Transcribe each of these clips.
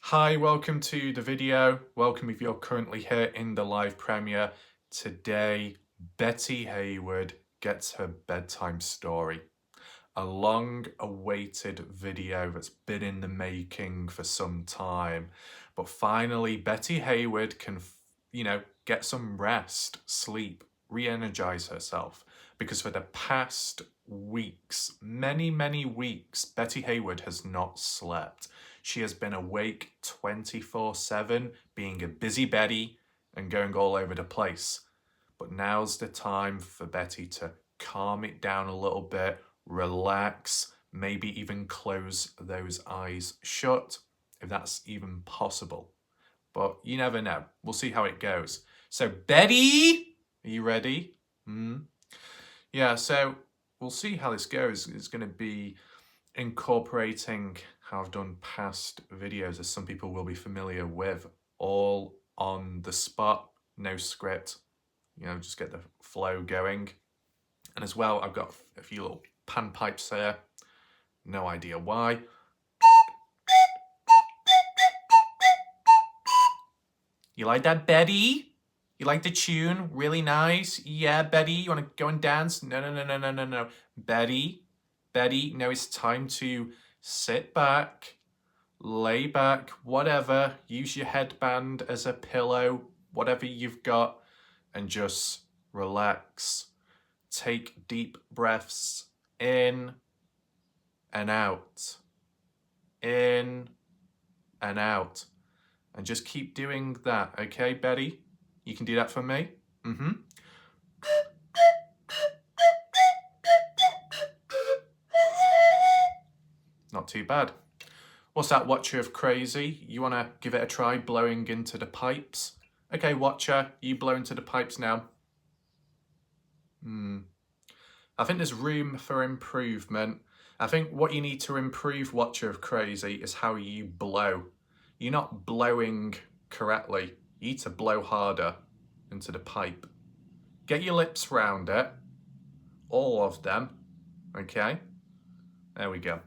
Hi, welcome to the video. Welcome if you're currently here in the live premiere. Today, Betty Hayward gets her bedtime story. A long-awaited video that's been in the making for some time. But finally, Betty Hayward can, get some rest, sleep, re-energize herself. Because for the past weeks, many weeks, Betty Hayward has not slept. She has been awake 24/7, being a busy Betty and going all over the place. But now's the time for Betty to calm it down a little bit, relax, maybe even close those eyes shut, if that's even possible. But you never know. We'll see how it goes. So, Betty, are you ready? Yeah, so we'll see how this goes. It's going to be incorporating how I've done past videos, as some people will be familiar with, all on the spot, no script, just get the flow going. And as well, I've got a few little panpipes here, no idea why. You like that, Betty? You like the tune? Really nice? Yeah, Betty, you want to go and dance? No. Betty, no, it's time to sit back, lay back, whatever. Use your headband as a pillow, whatever you've got, and just relax. Take deep breaths in and out. In and out. And just keep doing that, okay, Betty? You can do that for me? Not too bad. What's that, Watcher of Crazy? You want to give it a try, blowing into the pipes? Okay, Watcher, you blow into the pipes now. I think there's room for improvement. I think what you need to improve, Watcher of Crazy, is how you blow. You're not blowing correctly. You need to blow harder into the pipe. Get your lips round it. All of them. Okay? There we go.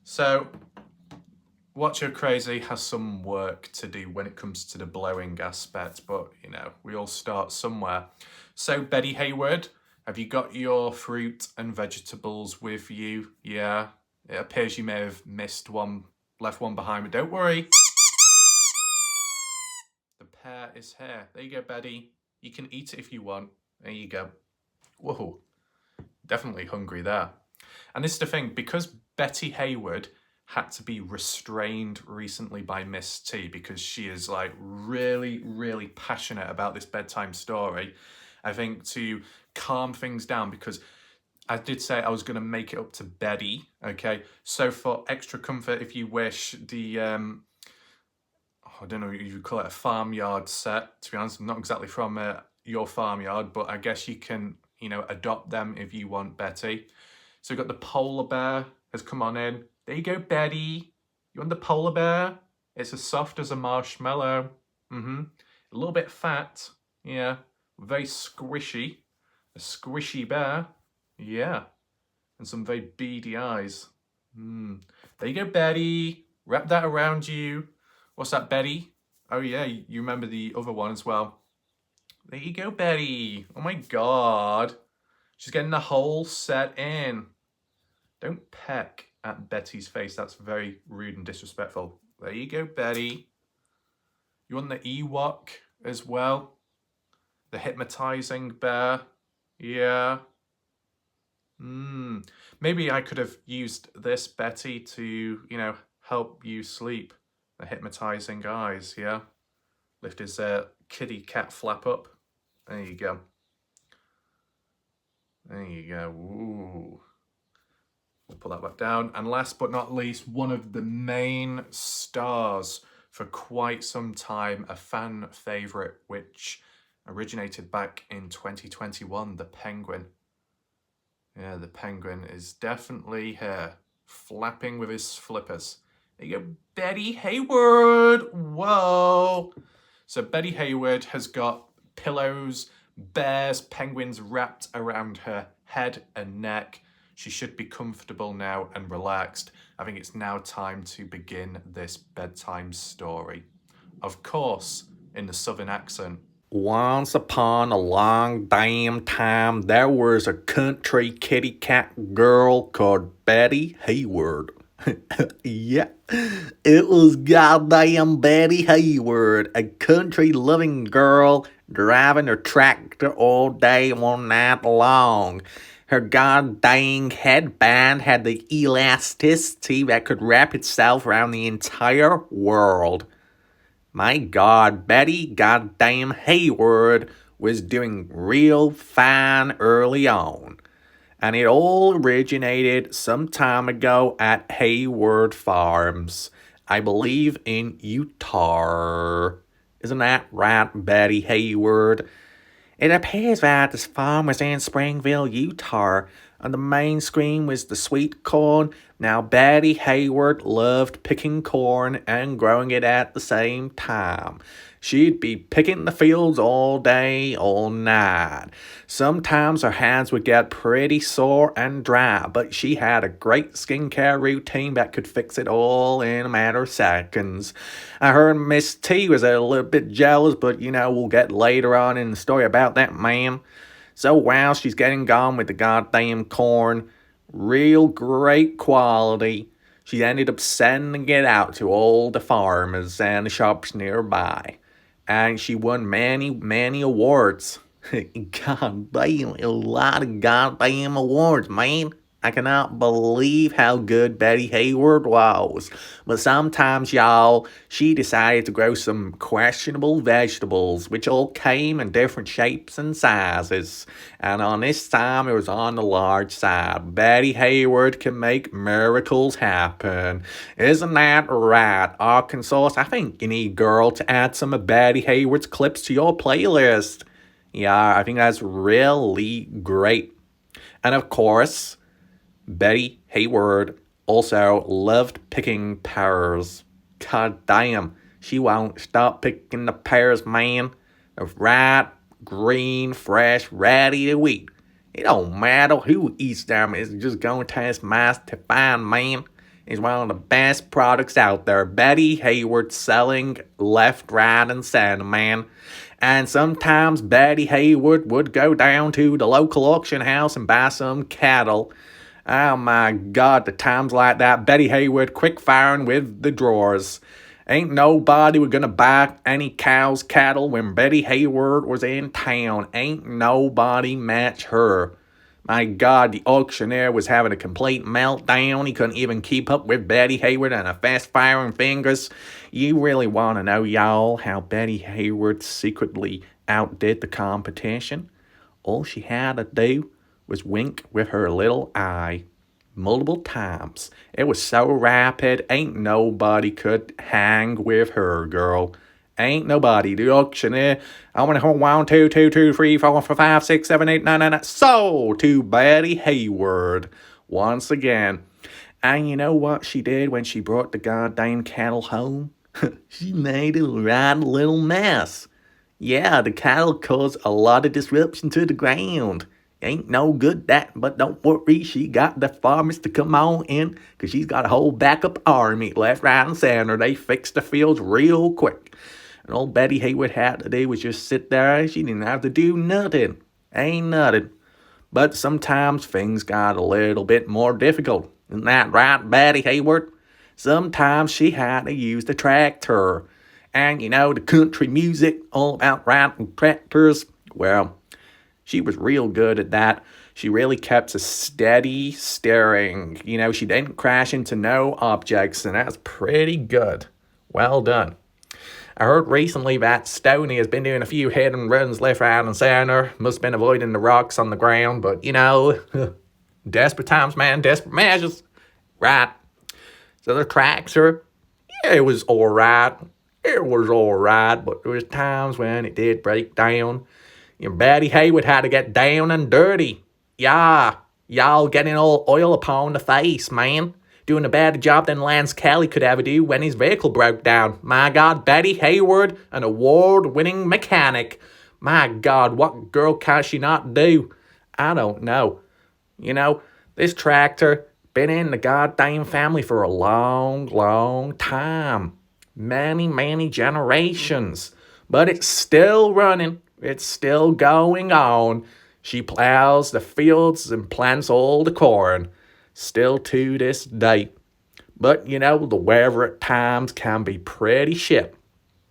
So, Watcher of Crazy has some work to do when it comes to the blowing aspect, but, we all start somewhere. So, Betty Hayward, have you got your fruit and vegetables with you? Yeah? It appears you may have missed one, left one behind, but don't worry. The pear is here. There you go, Betty. You can eat it if you want. There you go. Whoa. Definitely hungry there. And this is the thing, because Betty Hayward had to be restrained recently by Miss T, because she is like really passionate about this bedtime story. I think to calm things down, because I did say I was going to make it up to Betty, okay? So for extra comfort, if you wish, the, I don't know, you call it a farmyard set. To be honest, I'm not exactly from your farmyard, but I guess you can, adopt them if you want, Betty. So we've got the polar bear has come on in. There you go, Betty. You want the polar bear? It's as soft as a marshmallow. A little bit fat. Yeah. Very squishy. A squishy bear. Yeah. And some very beady eyes. There you go, Betty. Wrap that around you. What's that, Betty? Oh yeah, you remember the other one as well. There you go, Betty. Oh my God. She's getting the whole set in. Don't peck at Betty's face. That's very rude and disrespectful. There you go, Betty. You want the Ewok as well? The hypnotizing bear? Yeah. Maybe I could have used this, Betty, to, help you sleep. The hypnotizing eyes, yeah? Lift his kitty cat flap up. There you go. There you go. Ooh. We'll put that back down. And last but not least, one of the main stars for quite some time, a fan favourite, which originated back in 2021, the penguin. Yeah, the penguin is definitely here, flapping with his flippers. There you go, Betty Hayward. Whoa. So Betty Hayward has got pillows, bears, penguins wrapped around her head and neck. She should be comfortable now and relaxed. I think it's now time to begin this bedtime story. Of course, in the southern accent. Once upon a long damn time, there was a country kitty cat girl called Betty Hayward. Yeah, it was goddamn Betty Hayward, a country loving girl driving her tractor all day, all night long. Her goddamn headband had the elasticity that could wrap itself around the entire world. My God, Betty goddamn Hayward was doing real fine early on. And it all originated some time ago at Hayward Farms, I believe in Utah. Isn't that right, Betty Hayward? It appears that this farm was in Springville, Utah. On the main screen was the sweet corn. Now, Betty Hayward loved picking corn and growing it at the same time. She'd be picking the fields all day, all night. Sometimes her hands would get pretty sore and dry, but she had a great skincare routine that could fix it all in a matter of seconds. I heard Miss T was a little bit jealous, but we'll get later on in the story about that, ma'am. So while she's getting gone with the goddamn corn, real great quality, she ended up sending it out to all the farmers and the shops nearby. And she won many, many awards. God damn, a lot of goddamn awards, man. I cannot believe how good Betty Hayward was. But sometimes, y'all, she decided to grow some questionable vegetables, which all came in different shapes and sizes. And on this time, it was on the large side. Betty Hayward can make miracles happen. Isn't that right, Arkansas? I think you need, girl, to add some of Betty Hayward's clips to your playlist. Yeah, I think that's really great. And of course, Betty Hayward also loved picking pears. God damn, she won't stop picking the pears, man. They're ripe, green, fresh, ready to eat. It don't matter who eats them, it's just going to taste mighty fine, man. It's one of the best products out there. Betty Hayward selling left, right, and center, man. And sometimes Betty Hayward would go down to the local auction house and buy some cattle. Oh my God, the times like that. Betty Hayward quick firing with the drawers. Ain't nobody was gonna buy any cows, cattle when Betty Hayward was in town. Ain't nobody match her. My God, the auctioneer was having a complete meltdown. He couldn't even keep up with Betty Hayward and her fast-firing fingers. You really want to know, y'all, how Betty Hayward secretly outdid the competition? All she had to do was wink with her little eye multiple times. It was so rapid, ain't nobody could hang with her, girl. Ain't nobody. The auctioneer, I want to hold 1, 2, 2, 2, 3, 4, 5, 6, 7, 8, 9, 9, 9. Sold to Betty Hayward once again. And you know what she did when she brought the goddamn cattle home? She made a right little mess. Yeah, the cattle caused a lot of disruption to the ground. Ain't no good that, but don't worry, she got the farmers to come on in, because she's got a whole backup army left, right, and center. They fixed the fields real quick. And old Betty Hayward had to do was just sit there. She didn't have to do nothing. Ain't nothing. But sometimes things got a little bit more difficult. Isn't that right, Betty Hayward? Sometimes she had to use the tractor. And the country music, all about riding tractors. Well, she was real good at that. She really kept a steady steering. She didn't crash into no objects, and that's pretty good. Well done. I heard recently that Stoney has been doing a few hit and runs left, right, and center. Must have been avoiding the rocks on the ground, but desperate times, man, desperate measures. Right. So the tractor, yeah, it was all right. It was all right, but there was times when it did break down. Betty Hayward had to get down and dirty. Yeah, y'all getting all oil upon the face, man. Doing a better job than Lance Kelly could ever do when his vehicle broke down. My God, Betty Hayward, an award-winning mechanic. My God, what girl can she not do? I don't know. This tractor been in the goddamn family for a long, long time. Many, many generations. But it's still running. It's still going on. She plows the fields and plants all the corn. Still to this day. But, you know, the weather at times can be pretty shit.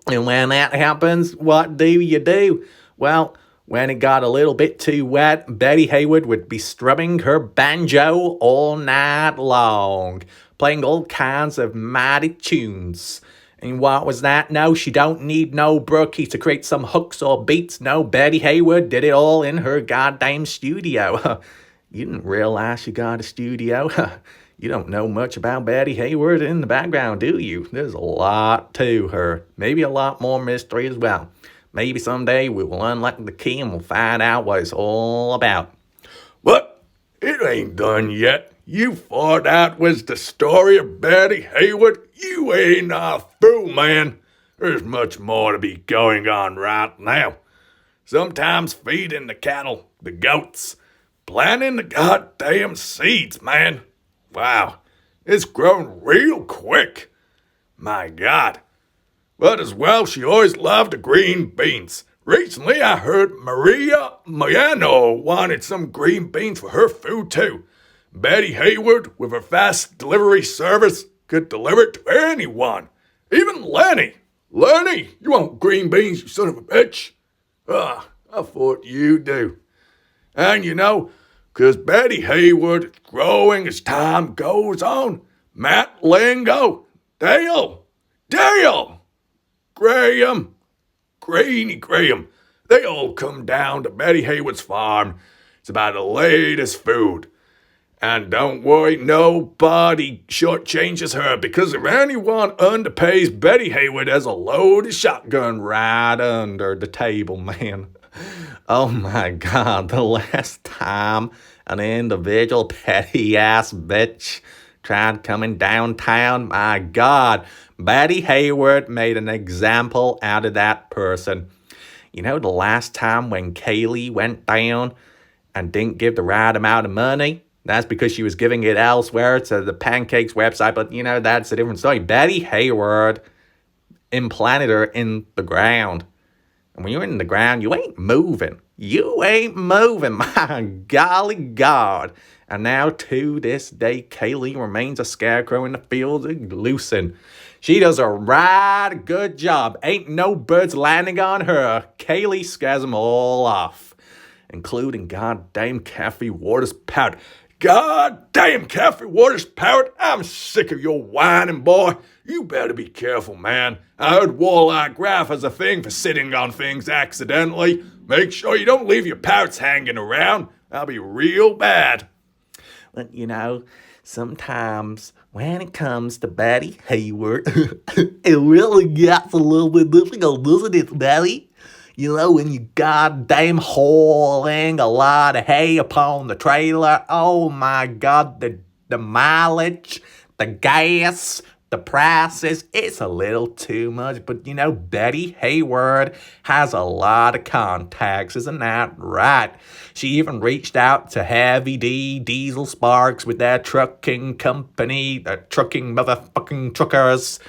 And when that happens, what do you do? Well, when it got a little bit too wet, Bette Hayward would be strumming her banjo all night long, playing all kinds of mighty tunes. And what was that? No, she don't need no brookie to create some hooks or beats. No, Bette Hayward did it all in her goddamn studio. You didn't realize she got a studio? You don't know much about Bette Hayward in the background, do you? There's a lot to her. Maybe a lot more mystery as well. Maybe someday we will unlock the key and we'll find out what it's all about. What? It ain't done yet. You thought that was the story of Bette Hayward? You ain't a fool, man. There's much more to be going on right now. Sometimes feeding the cattle, the goats, planting the goddamn seeds, man. Wow, it's grown real quick. My God. But as well, she always loved the green beans. Recently, I heard Maria Moyano wanted some green beans for her food, too. Bette Hayward, with her fast delivery service, could deliver it to anyone. Even Lenny. Lenny, you want green beans, you son of a bitch? I thought you do. And you know, 'cause Bette Hayward is growing as time goes on. Matt Lingo, Dale, Graham, Greeny Graham, they all come down to Bette Hayward's farm. It's about the latest food. And don't worry, nobody shortchanges her, because if anyone underpays Bette Hayward, there's a loaded shotgun right under the table, man. Oh my God, the last time an individual petty-ass bitch tried coming downtown, my God, Bette Hayward made an example out of that person. You know, the last time when Kaylee went down and didn't give the right amount of money? That's because she was giving it elsewhere to the Pancakes website, but you know, that's a different story. Bette Hayward implanted her in the ground. And when you're in the ground, you ain't moving. You ain't moving, my golly God. And now, to this day, Kaylee remains a scarecrow in the fields of Lucin. She does a right good job. Ain't no birds landing on her. Kaylee scares them all off, including goddamn Kathy Waters Pout. Goddamn Kathy Waters Pout, I'm sick of your whining, boy. You better be careful, man. I heard Walleye Graff has a thing for sitting on things accidentally. Make sure you don't leave your pouts hanging around. That'll be real bad. But, you know, sometimes when it comes to Bette Hayward, it really gets a little bit difficult, doesn't it, Bette? You know, when you goddamn hauling a lot of hay upon the trailer, oh my God, the mileage, the gas, the prices, it's a little too much. But you know, Bette Hayward has a lot of contacts, isn't that right? She even reached out to Heavy D, Diesel Sparks with their trucking company, the trucking motherfucking truckers.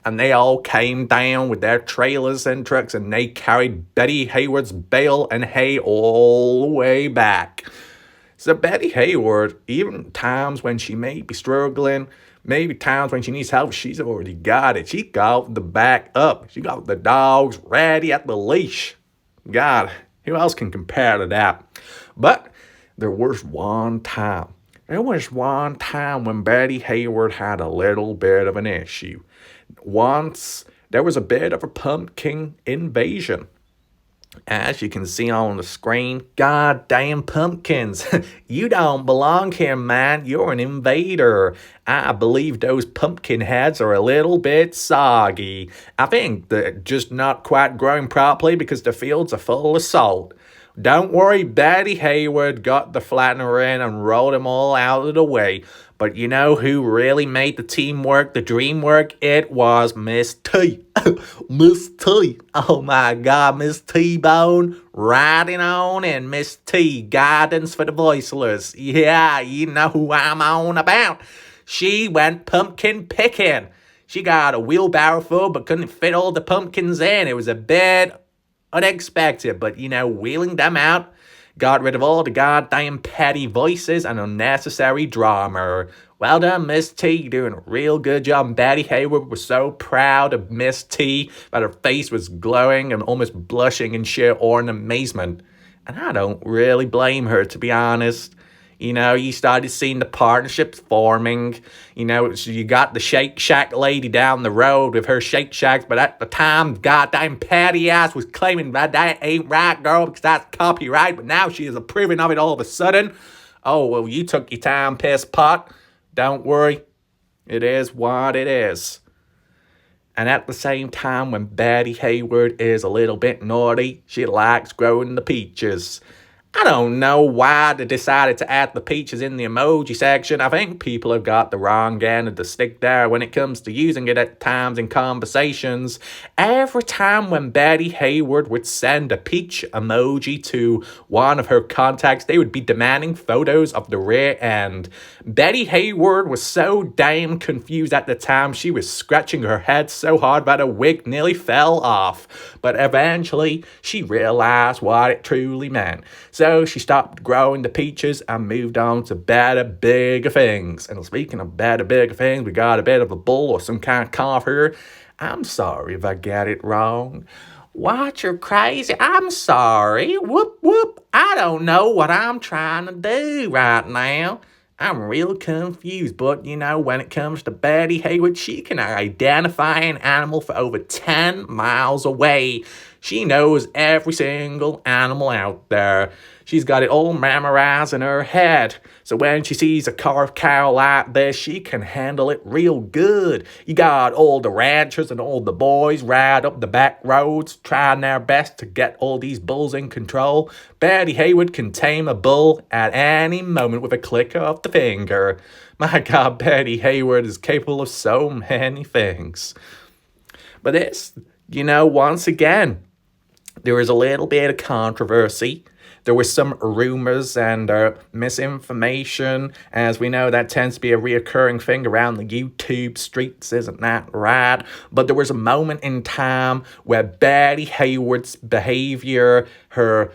And they all came down with their trailers and trucks, and they carried Bette Hayward's bale and hay all the way back. So Bette Hayward, even times when she may be struggling, maybe times when she needs help, she's already got it. She got the back up. She got the dogs ready at the leash. God, who else can compare to that? But there was one time. There was one time when Bette Hayward had a little bit of an issue. Once, there was a bit of a pumpkin invasion. As you can see on the screen, goddamn pumpkins. You don't belong here, man. You're an invader. I believe those pumpkin heads are a little bit soggy. I think they're just not quite growing properly because the fields are full of salt. Don't worry, Betty Hayward got the flattener in and rolled them all out of the way. But you know who really made the team work, the dream work? It was Miss T. Miss T. Oh my God, Miss T-Bone. Riding on in, Miss T. Guidance for the voiceless. Yeah, you know who I'm on about. She went pumpkin picking. She got a wheelbarrow full but couldn't fit all the pumpkins in. It was a bit unexpected, but wheeling them out got rid of all the goddamn petty voices and unnecessary drama. Well done, Miss T. You're doing a real good job. And Betty Hayward was so proud of Miss T that her face was glowing and almost blushing in sheer awe and amazement. And I don't really blame her, to be honest. You started seeing the partnerships forming. You got the Shake Shack lady down the road with her Shake Shacks, but at the time, goddamn Patty ass was claiming that ain't right, girl, because that's copyright, but now she is approving of it all of a sudden. Oh, well, you took your time, piss pot. Don't worry. It is what it is. And at the same time, when Betty Hayward is a little bit naughty, she likes growing the peaches. I don't know why they decided to add the peaches in the emoji section. I think people have got the wrong end of the stick there when it comes to using it at times in conversations. Every time when Betty Hayward would send a peach emoji to one of her contacts, they would be demanding photos of the rear end. Betty Hayward was so damn confused at the time, she was scratching her head so hard that her wig nearly fell off. But eventually, she realized what it truly meant. So she stopped growing the peaches and moved on to better, bigger things. And speaking of better, bigger things, we got a bit of a bull or some kind of cough here. I'm sorry if I get it wrong. What, you're crazy? I'm sorry. Whoop, whoop. I don't know what I'm trying to do right now. I'm real confused, but when it comes to Betty Hayward, she can identify an animal for over 10 miles away. She knows every single animal out there. She's got it all memorized in her head. So when she sees a carved cow like this, she can handle it real good. You got all the ranchers and all the boys ride up the back roads, trying their best to get all these bulls in control. Betty Hayward can tame a bull at any moment with a click of the finger. My God, Betty Hayward is capable of so many things. But this, once again, there was a little bit of controversy. There were some rumors and misinformation. As we know, that tends to be a reoccurring thing around the YouTube streets, isn't that right? But there was a moment in time where Betty Hayward's behavior, her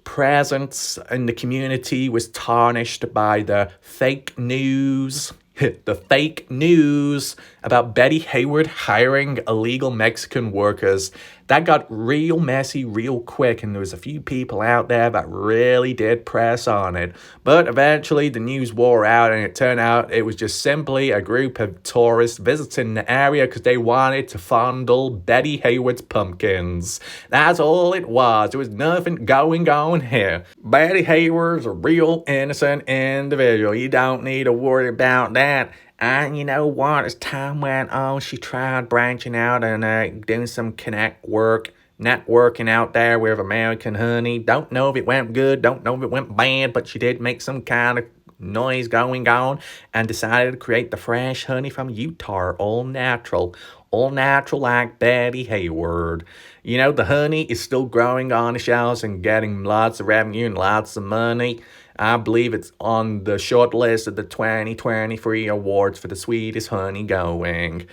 presence in the community was tarnished by the fake news. The fake news about Betty Hayward hiring illegal Mexican workers. That got real messy real quick, and there was a few people out there that really did press on it. But eventually the news wore out, and it turned out it was just simply a group of tourists visiting the area because they wanted to fondle Betty Hayward's pumpkins. That's all it was. There was nothing going on here. Betty Hayward's a real innocent individual. You don't need to worry about that. And you know what? As time went on, she tried branching out and doing some networking out there with American Honey. Don't know if it went good, don't know if it went bad, but she did make some kind of noise going on and decided to create the fresh honey from Utah, all natural like Betty Hayward. The honey is still growing on the shelves and getting lots of revenue and lots of money. I believe it's on the short list of the 2023 awards for the sweetest honey going.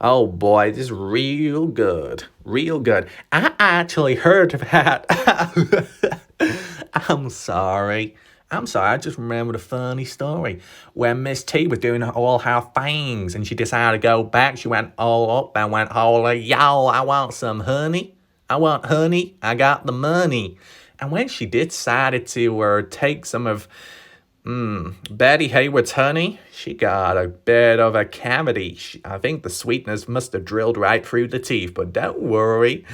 Oh boy, this is real good. Real good. I actually heard that. I'm sorry. I just remembered a funny story where Miss T was doing all her things and she decided to go back. She went all up and went, holy, y'all, I want some honey. I want honey. I got the money. And when she decided to take some of Betty Hayward's honey, she got a bit of a cavity. I think the sweetness must have drilled right through the teeth, but don't worry.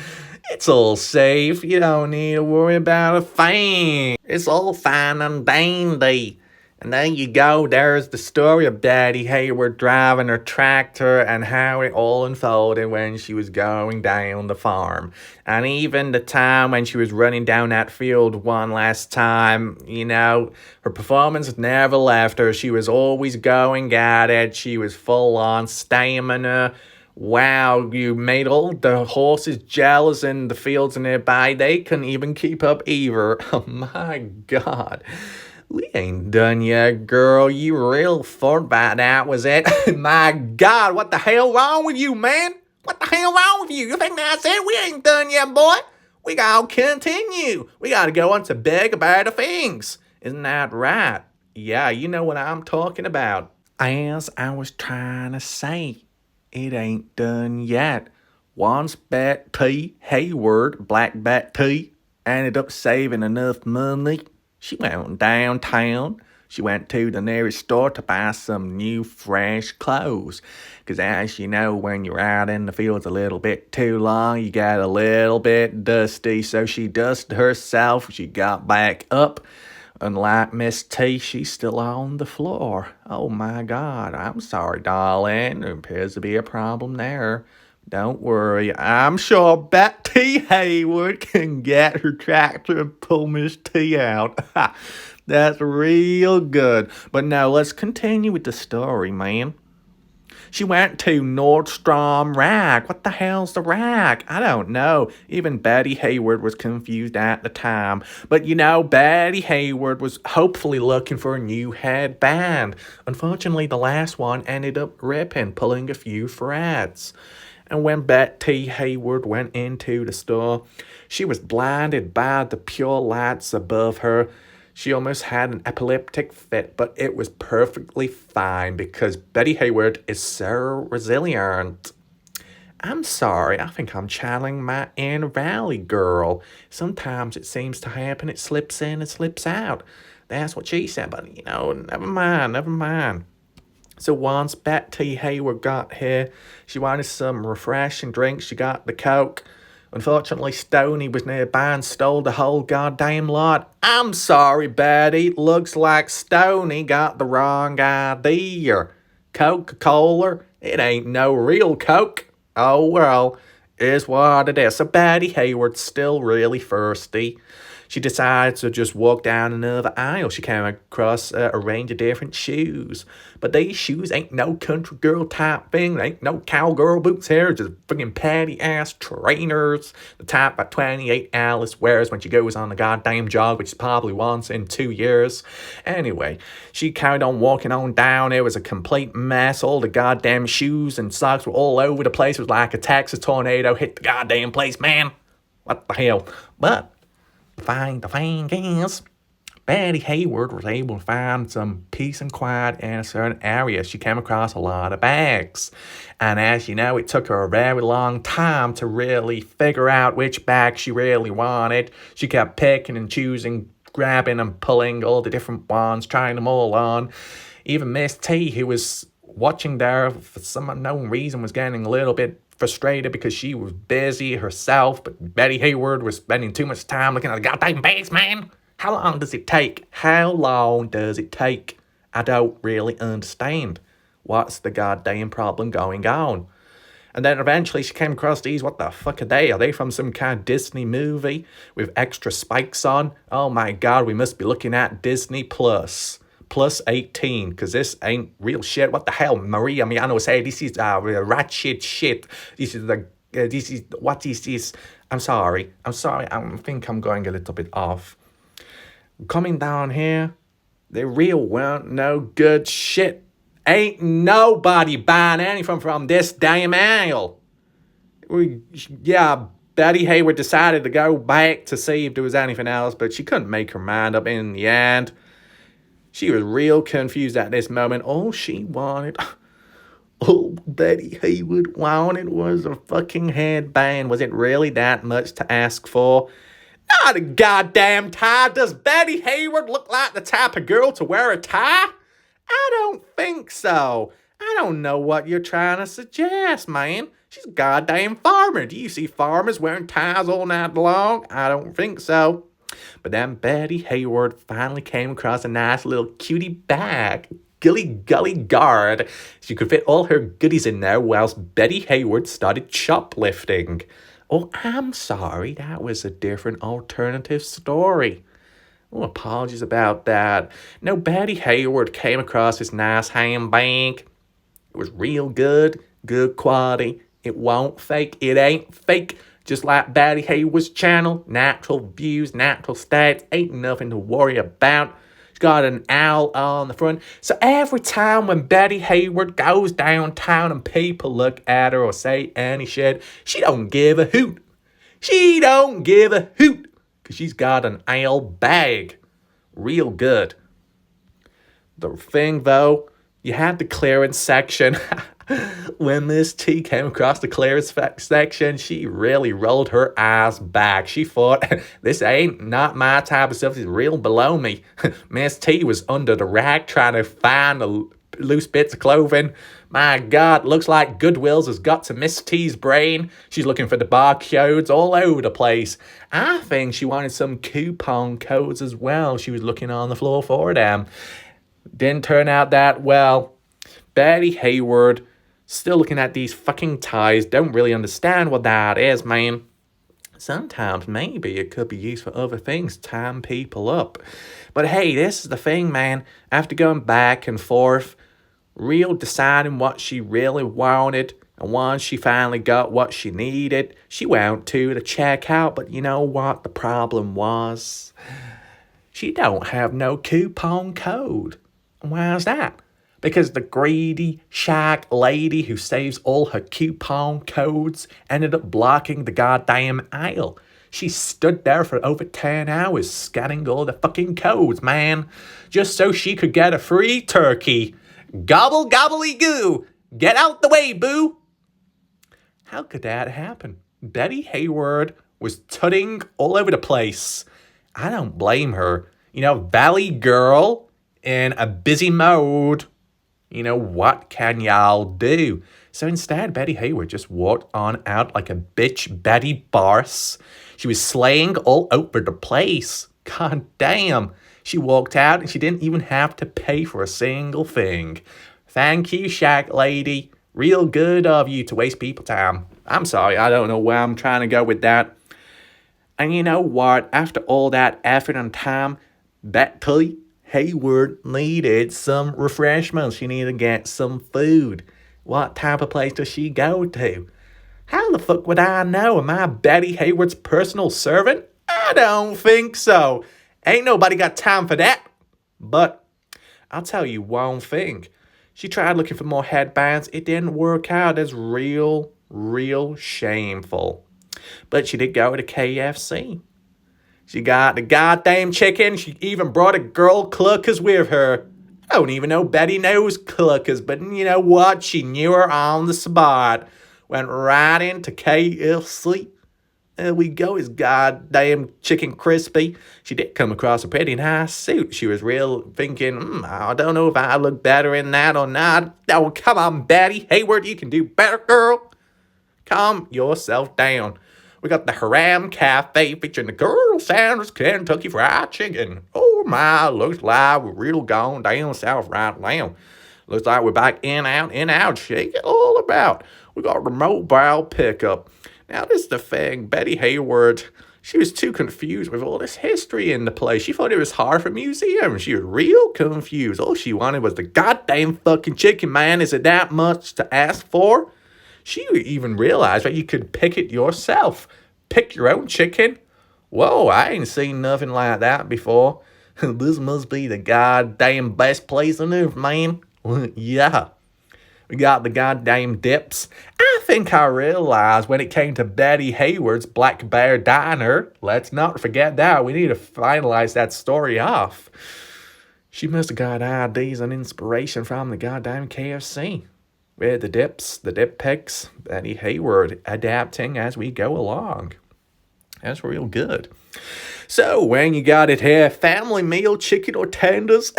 It's all safe. You don't need to worry about a thing. It's all fine and dandy. And there you go, there's the story of Betty Hayward driving her tractor and how it all unfolded when she was going down the farm. And even the time when she was running down that field one last time, her performance never left her. She was always going at it. She was full on stamina. Wow, you made all the horses jealous in the fields nearby. They couldn't even keep up either. Oh my God. We ain't done yet, girl. You real thought about that, was it? My God, what the hell wrong with you, man? What the hell wrong with you? You think that's it? We ain't done yet, boy. We gotta continue. We gotta go on to bigger, better things. Isn't that right? Yeah, you know what I'm talking about. As I was trying to say, it ain't done yet. Once Bette Hayward, Black Bette, ended up saving enough money, she went downtown. She went to the nearest store to buy some new fresh clothes. Because as you know, when you're out in the fields a little bit too long, you get a little bit dusty. So she dusted herself. She got back up. Unlike Miss T, she's still on the floor. Oh my God, I'm sorry, darling. There appears to be a problem there. Don't worry, I'm sure Betty Hayward can get her tractor and pull Miss T out. That's real good. But now let's continue with the story, man. She went to Nordstrom Rack. What the hell's the rack? I don't know. Even Betty Hayward was confused at the time. But Betty Hayward was hopefully looking for a new headband. Unfortunately, the last one ended up ripping, pulling a few threads. And when Betty Hayward went into the store, she was blinded by the pure lights above her. She almost had an epileptic fit, but it was perfectly fine because Betty Hayward is so resilient. I'm sorry, I think I'm channeling my inner Valley girl. Sometimes it seems to happen, it slips in and slips out. That's what she said, but never mind. So once Betty Hayward got here, she wanted some refreshing drinks. She got the Coke. Unfortunately, Stoney was nearby and stole the whole goddamn lot. I'm sorry, Betty. Looks like Stoney got the wrong idea. Coca-Cola? It ain't no real Coke. Oh, well, is what it is. So Betty Hayward's still really thirsty. She decides to just walk down another aisle. She came across a range of different shoes. But these shoes ain't no country girl type thing. They ain't no cowgirl boots here. Just freaking patty-ass trainers. The type that 28 Alice wears when she goes on the goddamn jog, which is probably once in 2 years. Anyway, she carried on walking on down. It was a complete mess. All the goddamn shoes and socks were all over the place. It was like a Texas tornado hit the goddamn place, man. What the hell? But the thing is, Betty Hayward was able to find some peace and quiet in a certain area. She came across a lot of bags. And as you know, it took her a very long time to really figure out which bag she really wanted. She kept picking and choosing, grabbing and pulling all the different ones, trying them all on. Even Miss T, who was watching there for some unknown reason, was getting a little bit frustrated because she was busy herself, but Betty Hayward was spending too much time looking at the goddamn bags, man. How long does it take? I don't really understand. What's the goddamn problem going on? And then eventually she came across these. What the fuck are they? Are they from some kind of Disney movie with extra spikes on? Oh my God, we must be looking at Disney Plus 18, because this ain't real shit. What the hell? Maria Miano say this is ratchet shit. What is this? I'm sorry. I think I'm going a little bit off. Coming down here, they real weren't no good shit. Ain't nobody buying anything from this damn aisle. Betty Hayward decided to go back to see if there was anything else, but she couldn't make her mind up in the end. She was real confused at this moment. All Betty Hayward wanted was a fucking headband. Was it really that much to ask for? Not a goddamn tie. Does Betty Hayward look like the type of girl to wear a tie? I don't think so. I don't know what you're trying to suggest, man. She's a goddamn farmer. Do you see farmers wearing ties all night long? I don't think so. But then Betty Hayward finally came across a nice little cutie bag. Gully guard. She could fit all her goodies in there whilst Betty Hayward started shoplifting. Oh, I'm sorry, that was a different alternative story. Oh, apologies about that. No, Betty Hayward came across this nice handbag. It was real good quality. It won't fake, it ain't fake. Just like Betty Hayward's channel, natural views, natural stats, ain't nothing to worry about. She's got an owl on the front. So every time when Betty Hayward goes downtown and people look at her or say any shit, she don't give a hoot. She don't give a hoot. Because she's got an owl bag. Real good. The thing though, you had the clearance section. When Miss T came across the clearance section, she really rolled her eyes back. She thought, this ain't not my type of stuff. It's real below me. Miss T was under the rack trying to find the loose bits of clothing. My God, looks like Goodwill's has got to Miss T's brain. She's looking for the barcodes all over the place. I think she wanted some coupon codes as well. She was looking on the floor for them. Didn't turn out that well. Betty Hayward, still looking at these fucking ties, don't really understand what that is, man. Sometimes maybe it could be used for other things, tying people up. But hey, this is the thing, man. After going back and forth, real deciding what she really wanted, and once she finally got what she needed, she went to the checkout. But you know what the problem was? She don't have no coupon code. Why is that? Because the greedy shack lady who saves all her coupon codes ended up blocking the goddamn aisle. She stood there for over 10 hours scanning all the fucking codes, man. Just so she could get a free turkey. Gobble gobbly goo. Get out the way, boo. How could that happen? Betty Hayward was tutting all over the place. I don't blame her. You know, Valley Girl in a busy mode. You know, what can y'all do? So instead, Betty Hayward just walked on out like a bitch Betty Barse. She was slaying all over the place. God damn. She walked out and she didn't even have to pay for a single thing. Thank you, Shack Lady. Real good of you to waste people time. I'm sorry, I don't know where I'm trying to go with that. And you know what? After all that effort and time, Betty Hayward needed some refreshments. She needed to get some food. What type of place does she go to? How the fuck would I know? Am I Betty Hayward's personal servant? I don't think so. Ain't nobody got time for that. But I'll tell you one thing. She tried looking for more headbands. It didn't work out. It's real shameful. But she did go to KFC. She got the goddamn chicken. She even brought a girl cluckers with her. I don't even know Betty knows cluckers, but you know what? She knew her on the spot. Went right into KFC. There we go, his goddamn chicken crispy. She did come across a pretty nice suit. She was real thinking, I don't know if I look better in that or not. Oh, come on, Betty Hayward, you can do better, girl. Calm yourself down. We got the Haram Cafe featuring the Girl Sanders Kentucky Fried Chicken. Oh my, looks like we're real gone down south right now. Looks like we're back in, out, shake it all about. We got the mobile pickup. Now this is the thing, Betty Hayward, she was too confused with all this history in the place. She thought it was Harvard Museum. She was real confused. All she wanted was the goddamn fucking chicken, man. Is it that much to ask for? She even realized that you could pick it yourself. Pick your own chicken? Whoa, I ain't seen nothing like that before. This must be the goddamn best place on earth, man. Yeah. We got the goddamn dips. I think I realized when it came to Betty Hayward's Black Bear Diner. Let's not forget that. We need to finalize that story off. She must have got ideas and inspiration from the goddamn KFC. With the dips, the dip picks, Betty Hayward adapting as we go along. That's real good. So, when you got it here, family meal, chicken or tenders,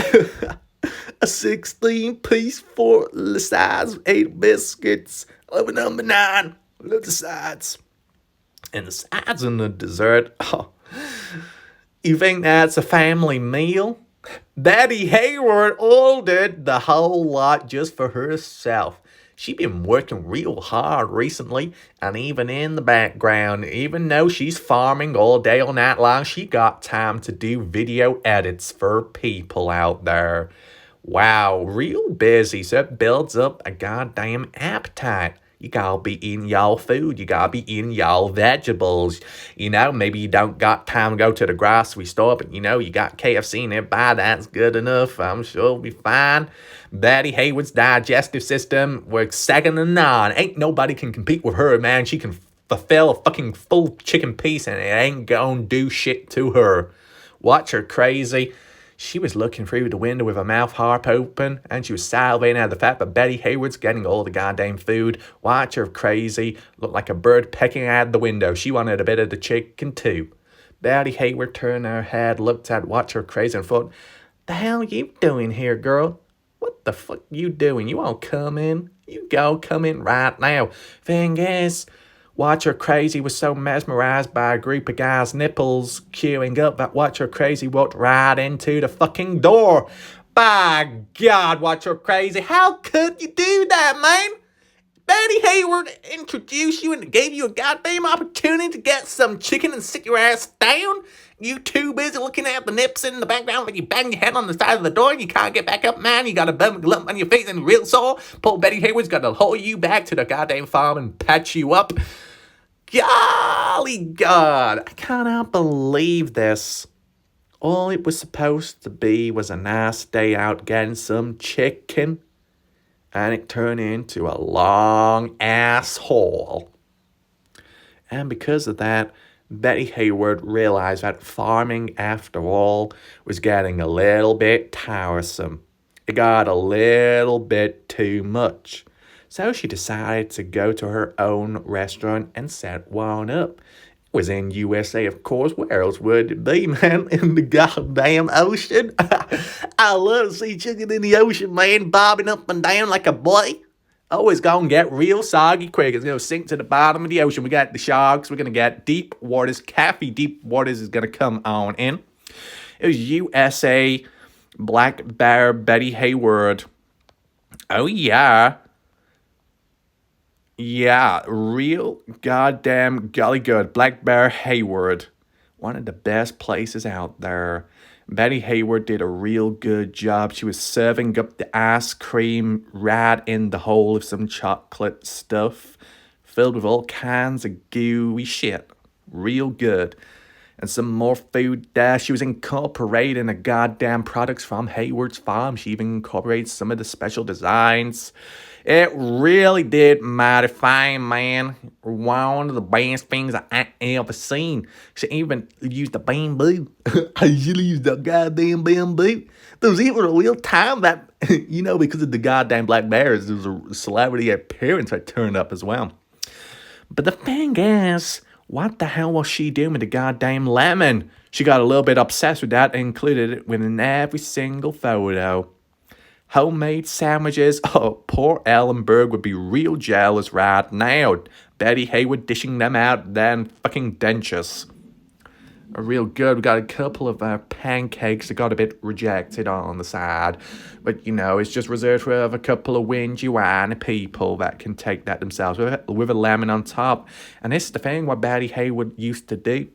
a 16-piece for the size, 8 biscuits, love number 9, love the sides. And the sides and the dessert, You think that's a family meal? Betty Hayward ordered the whole lot just for herself. She been working real hard recently, and even in the background, even though she's farming all day all night long, she got time to do video edits for people out there. Wow, real busy, so it builds up a goddamn appetite. You gotta be eating y'all food. You gotta be eating y'all vegetables. Maybe you don't got time to go to the grocery store, but you got KFC nearby. That's good enough. I'm sure it'll be fine. Betty Hayward's digestive system works second to none. Ain't nobody can compete with her, man. She can fulfill a fucking full chicken piece and it ain't gonna do shit to her. Watch her crazy. She was looking through the window with her mouth half open, and she was salivating at the fact that Betty Hayward's getting all the goddamn food. Watch her crazy. Looked like a bird pecking out the window. She wanted a bit of the chicken too. Betty Hayward turned her head, looked at Watch Her Crazy, and thought, "The hell you doing here, girl? What the fuck you doing? You won't come in? You go come in right now." Thing is, Watch Her Crazy was so mesmerized by a group of guys' nipples queuing up that Watch Her Crazy walked right into the fucking door. By God, Watch Her Crazy, how could you do that, man? Betty Hayward introduced you and gave you a goddamn opportunity to get some chicken and sit your ass down? You too busy looking at the nips in the background like you bang your head on the side of the door and you can't get back up, man. You got a bum lump on your face and real sore. Poor Betty Hayward's got to haul you back to the goddamn farm and patch you up. Golly God, I cannot believe this. All it was supposed to be was a nice day out getting some chicken, and it turned into a long asshole. And because of that, Betty Hayward realized that farming, after all, was getting a little bit tiresome. It got a little bit too much. So she decided to go to her own restaurant and set one up. It was in USA, of course. Where else would it be, man? In the goddamn ocean. I love to see chicken in the ocean, man, bobbing up and down like a boy. Oh, it's going to get real soggy quick. It's going to sink to the bottom of the ocean. We got the sharks. We're going to get deep waters. Cafe deep waters is going to come on in. It was USA Black Bear Betty Hayward. Oh, yeah. Yeah, real goddamn golly good. Black Bear Hayward. One of the best places out there. Betty Hayward did a real good job. She was serving up the ice cream right in the hole of some chocolate stuff filled with all kinds of gooey shit. Real good. And some more food there. She was incorporating the goddamn products from Hayward's farm. She even incorporated some of the special designs. It really did mighty fine, man. One of the best things I ever seen. She even used the bamboo. I usually use the goddamn bamboo. There was even a real time that, because of the goddamn black bears, there was a celebrity appearance that turned up as well. But the thing is, what the hell was she doing with the goddamn lemon? She got a little bit obsessed with that and included it within every single photo. Homemade sandwiches. Oh, poor Ellen Berg would be real jealous right now. Betty Hayward dishing them out, then fucking dentures. Real good. We got a couple of pancakes that got a bit rejected on the side. But, it's just reserved for a couple of whingy whiny people that can take that themselves with a lemon on top. And this is the thing what Betty Hayward used to do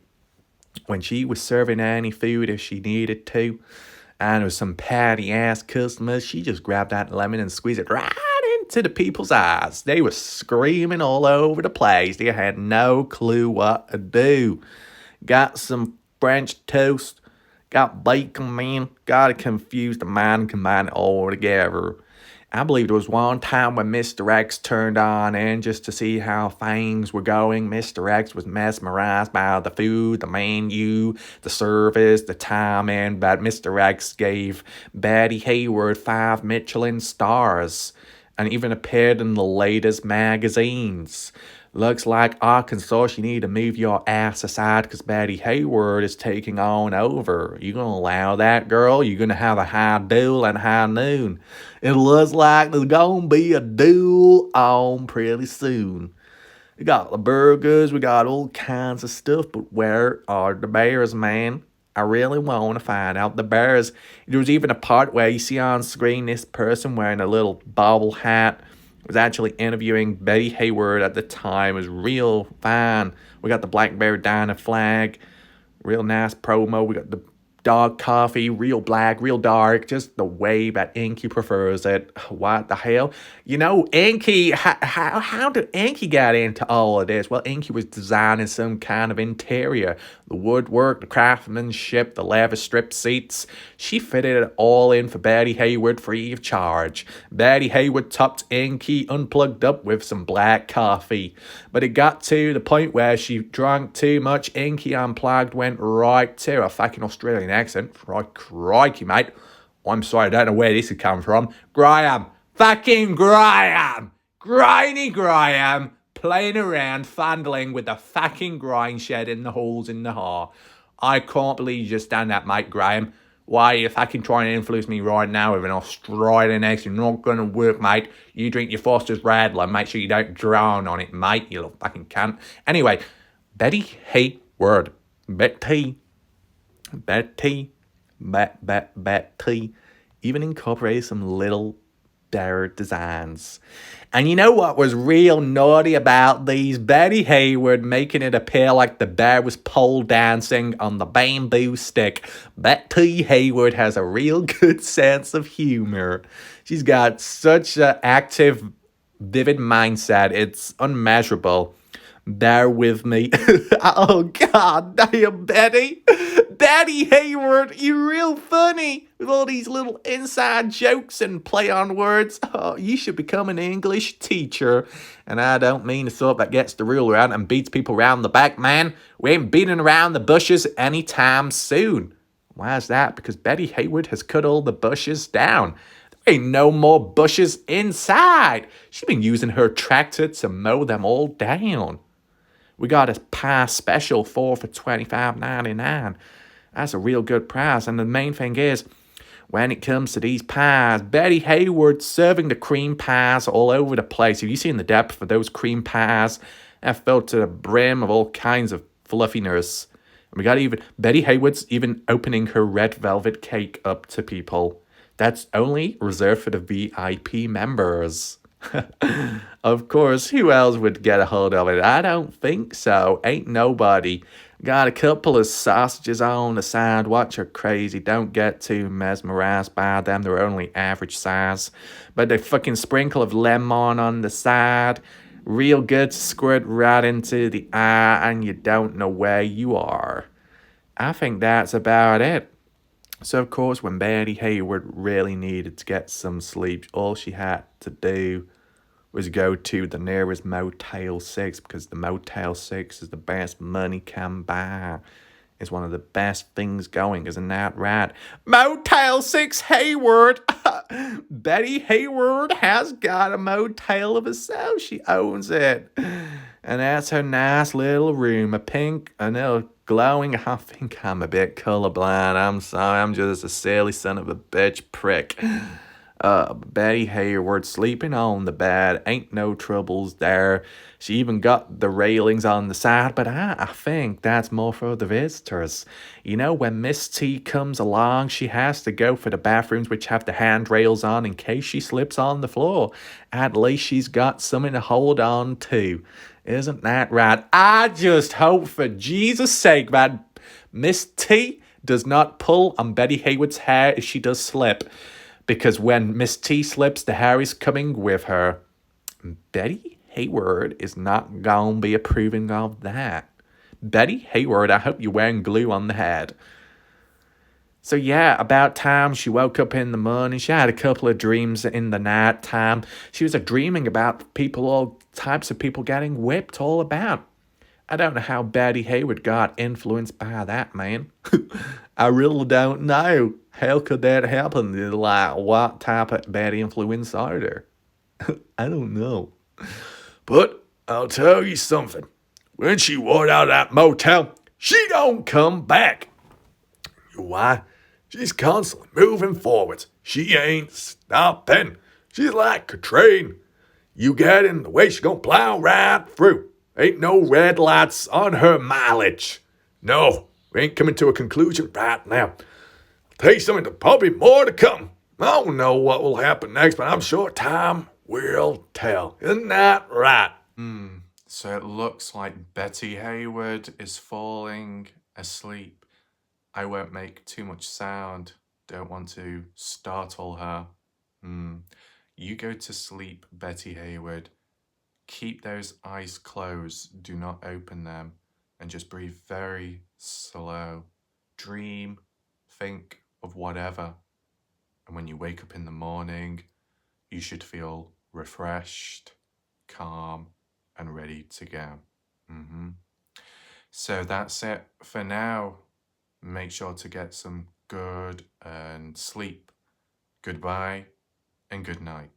when she was serving any food if she needed to. And there was some patty-ass customers. She just grabbed that lemon and squeezed it right into the people's eyes. They were screaming all over the place. They had no clue what to do. Got some French toast. Got bacon, man. Gotta confuse the mind and combine it all together. I believe there was one time when Mr. X turned on in just to see how things were going. Mr. X was mesmerized by the food, the menu, the service, the timing. But Mr. X gave Betty Hayward 5 Michelin stars and even appeared in the latest magazines. Looks like Arkansas, you need to move your ass aside because Betty Hayward is taking on over. You gonna allow that, girl? You gonna have a high duel and high noon? It looks like there's gonna be a duel on pretty soon. We got the burgers, we got all kinds of stuff, but where are the bears, man? I really want to find out the bears. There was even a part where you see on screen this person wearing a little bobble hat was actually interviewing Betty Hayward at the time. It was real fine. We got the Black Bear Diner flag. Real nice promo. We got the dog coffee, real black, real dark, just the way that Inky prefers it. What the hell? You know, Inky, how did Inky get into all of this? Well, Inky was designing some kind of interior. The woodwork, the craftsmanship, the leather strip seats. She fitted it all in for Betty Hayward free of charge. Betty Hayward topped Inky unplugged up with some black coffee. But it got to the point where she drank too much. Inky unplugged, went right to a fucking Australian accent. Crikey, mate. I'm sorry, I don't know where this had come from. Graham. Fucking Graham. Grainy Graham. Playing around, fondling with the fucking grind shed in the halls in the hall. I can't believe you just done that, mate, Graham. Why are you fucking trying to influence me right now with an Australian accent? Not gonna work, mate. You drink your Foster's Radler. Make sure you don't drown on it, mate, you little fucking cunt. Anyway, Betty Hayward. Betty. Even incorporated some little bear designs. And you know what was real naughty about these? Betty Hayward making it appear like the bear was pole dancing on the bamboo stick. Betty Hayward has a real good sense of humor. She's got such an active, vivid mindset. It's unmeasurable. Bear with me. Oh, God damn, Betty. Betty Hayward, you're real funny with all these little inside jokes and play on words. Oh, you should become an English teacher. And I don't mean the sort that gets the ruler out and beats people around the back, man. We ain't beating around the bushes anytime soon. Why is that? Because Betty Hayward has cut all the bushes down. There ain't no more bushes inside. She's been using her tractor to mow them all down. We got a pie special 4 for $25.99. That's a real good price. And the main thing is, when it comes to these pies, Betty Hayward serving the cream pies all over the place. Have you seen the depth of those cream pies? They're filled to the brim of all kinds of fluffiness. And we got even Betty Hayward's even opening her red velvet cake up to people. That's only reserved for the VIP members. Of course, who else would get a hold of it? I don't think so. Ain't nobody. Got a couple of sausages on the side. Watch her crazy. Don't get too mesmerized by them. They're only average size. But the fucking sprinkle of lemon on the side. Real good to squirt right into the eye and you don't know where you are. I think that's about it. So, of course, when Betty Hayward really needed to get some sleep, all she had to do was go to the nearest Motel 6, because the Motel 6 is the best money can buy. It's one of the best things going, isn't that right? Motel 6 Hayward! Betty Hayward has got a motel of herself. She owns it. And that's her nice little room. A pink, a little glowing. I think I'm a bit colorblind. I'm sorry. I'm just a silly son of a bitch prick. Betty Hayward sleeping on the bed. Ain't no troubles there. She even got the railings on the side, but I think that's more for the visitors. You know, when Miss T comes along, she has to go for the bathrooms which have the handrails on in case she slips on the floor. At least she's got something to hold on to. Isn't that right? I just hope for Jesus' sake that Miss T does not pull on Betty Hayward's hair if she does slip. Because when Miss T slips, the hair is coming with her. Betty Hayward is not going to be approving of that. Betty Hayward, I hope you're wearing glue on the head. So yeah, about time she woke up in the morning. She had a couple of dreams in the night time. She was dreaming about people, all types of people getting whipped all about. I don't know how Betty Hayward got influenced by that, man. I really don't know. How could that happen? Like, what type of bad influence are there? I don't know. But I'll tell you something. When she walked out of that motel, she don't come back. You know why? She's constantly moving forwards. She ain't stopping. She's like a train. You get in the way, she gonna plow right through. Ain't no red lights on her mileage. No, We ain't coming to a conclusion right now. I'll tell you something, there'll probably be more to come. I don't know what will happen next, but I'm sure time will tell. Isn't that right? So it looks like Betty Hayward is falling asleep. I won't make too much sound. Don't want to startle her. You go to sleep, Betty Hayward. Keep those eyes closed. Do not open them. And just breathe very slow. Dream. Think of whatever. And when you wake up in the morning, you should feel refreshed, calm, and ready to go. So that's it for now. Make sure to get some good and sleep. Goodbye and good night.